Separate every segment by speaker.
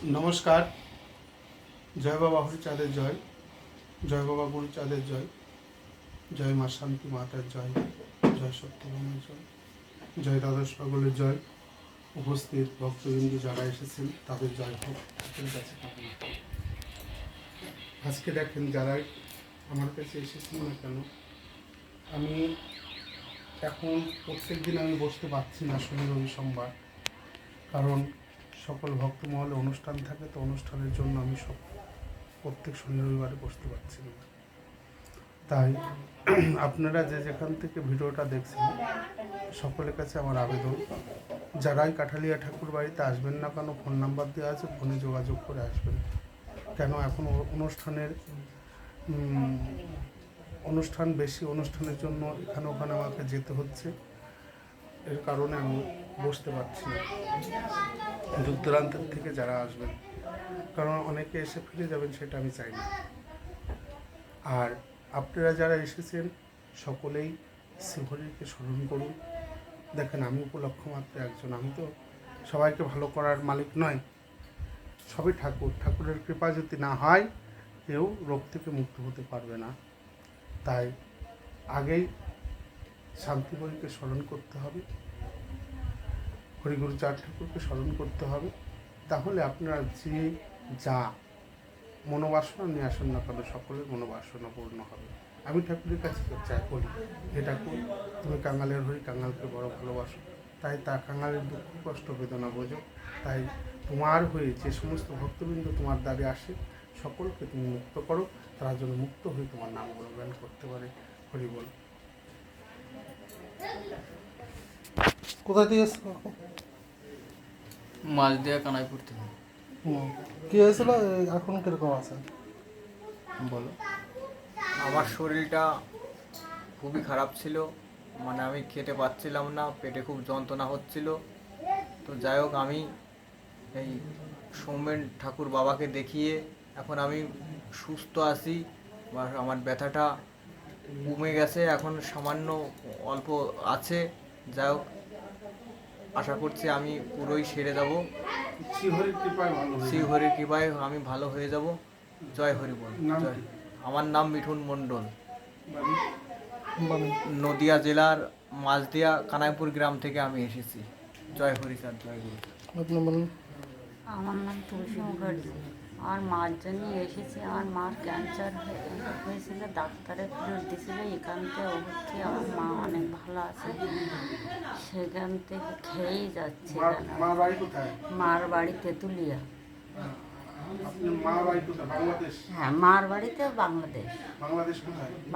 Speaker 1: নমস্কার। জয় বাবা হরিচাঁদের জয়, জয় বাবা গুরুচাঁদের জয়, জয় মা শান্তি মাতার জয়, জয় সত্যবানের জয়, জয় দ্বাদশ পাগলের জয়। উপস্থিত ভক্তবৃন্দ যারা এসেছেন তাদের জয় হোক। আজকে দেখেন যারাই আমার কাছে এসেছেন না কেন, আমি এখন প্রত্যেক দিন আমি বসতে পারছি না শনি রবি সোমবার, কারণ সকল ভক্ত মহলে অনুষ্ঠান থাকে, তো অনুষ্ঠানের জন্য আমি প্রত্যেক শনি রবিবারে বসতে পারছি না। তাই আপনারা যে যেখান থেকে ভিডিওটা দেখছেন সকলের কাছে আমার আবেদন, যারাই কাঠালিয়া ঠাকুর বাড়িতে আসবেন না কেন, ফোন নাম্বার দেওয়া আছে, ফোনে যোগাযোগ করে আসবেন। কেন এখন অনুষ্ঠান বেশি, অনুষ্ঠানের জন্য এখানে ওখানে আমাকে যেতে হচ্ছে, এর কারণে আমি বসতে পারছি না। দূর দূরান্তের থেকে যারা আসবেন, কারণ অনেকে এসে ফিরে যাবেন, সেটা আমি চাই না। আর আপনারা যারা এসেছেন সকলেই শ্রীহরিকে স্মরণ করুন। দেখেন, আমি উপলক্ষ মাত্র একজন, আমি তো সবাইকে ভালো করার মালিক নয়, সবই ঠাকুরের কৃপা যদি না হয় কেউ রোগ থেকে মুক্ত হতে পারবে না। তাই আগেই শান্তিবরীকে স্মরণ করতে হবে, হরিগুরু চাঁদ ঠাকুরকে স্মরণ করতে হবে। তাহলে আপনারা যে যা মনোবাসনা নিয়ে আসেন না কেন, সকলের মনোবাসনা পূর্ণ হবে। আমি ঠাকুরের কাছে চাই, বলি, হে ঠাকুর, তুমি কাঙালের হরি, কাঙালকে বড় ভালোবাসো, তাই তা কাঙালের দুঃখ কষ্ট বেদনা বোঝো। তাই তোমার হয়ে যে সমস্ত ভক্তবৃন্দ তোমার দ্বারে আসে সকলকে তুমি মুক্ত করো, তারা যেন মুক্ত হয়ে তোমার নাম গুণগান করতে পারে। হরি বল।
Speaker 2: কোথা থেকে
Speaker 3: মাছ দেওয়া কানাইপুর থেকে।
Speaker 2: কি হয়েছিল, এখন কিরকম আছে
Speaker 3: বলো। আমার শরীরটা খুবই খারাপ ছিল, মানে আমি খেতে পাচ্ছিলাম না, পেটে খুব যন্ত্রণা হচ্ছিল। তো যাই হোক, আমি এই সৌমেন ঠাকুর বাবাকে দেখিয়ে এখন আমি সুস্থ আছি, বা আমার ব্যথাটা কমে গেছে, এখন সামান্য অল্প আছে। যাই হোক, আশা করছি আমি পুরোই সেরে যাব, শ্রীহরির কৃপায় আমি ভালো হয়ে যাব। জয় হরি বল। জয়। আমার নাম মিঠুন মণ্ডল, নদিয়া জেলার মাঝদিয়া কানাইপুর গ্রাম থেকে আমি এসেছি। জয় হরিচাঁদ, জয় গুরু।
Speaker 2: আপনি বলুন।
Speaker 4: আমার নাম তুলসী মুখার্জি। আমার মার জন্য এসেছি। আমার মার ক্যান্সার হয়েছিল, ডাক্তারে ফেরত দিয়েছিল। এখান থেকে ভর্তি, আমার মা অনেক ভালো আছে, সেখান থেকে খেয়েই যাচ্ছে। মার বাড়ি তেঁতুলিয়া। হ্যাঁ, মার বাড়িতে বাংলাদেশ।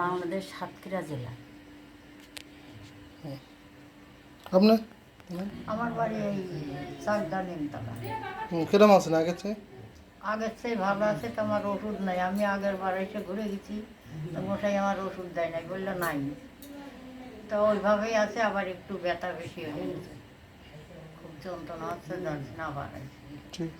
Speaker 4: বাংলাদেশ সাতক্ষীরা জেলা।
Speaker 2: আপনি
Speaker 5: আমার বাড়ি এই চাকদা নিমতলা।
Speaker 2: কিরম আছেন আগের চেয়ে?
Speaker 5: আগের চেয়ে ভালো আছে, তো আমার ওষুধ নাই। আমি আগের বার এসে ঘুরে গেছি, তো মশাই আমার ওষুধ দেয় নাই, বললো নাই। তো ওইভাবেই আছে, আবার একটু ব্যথা বেশি হয়ে গেছে, খুব যন্ত্রণা হচ্ছে, যাচ্ছি না, আবার
Speaker 2: ঠিক।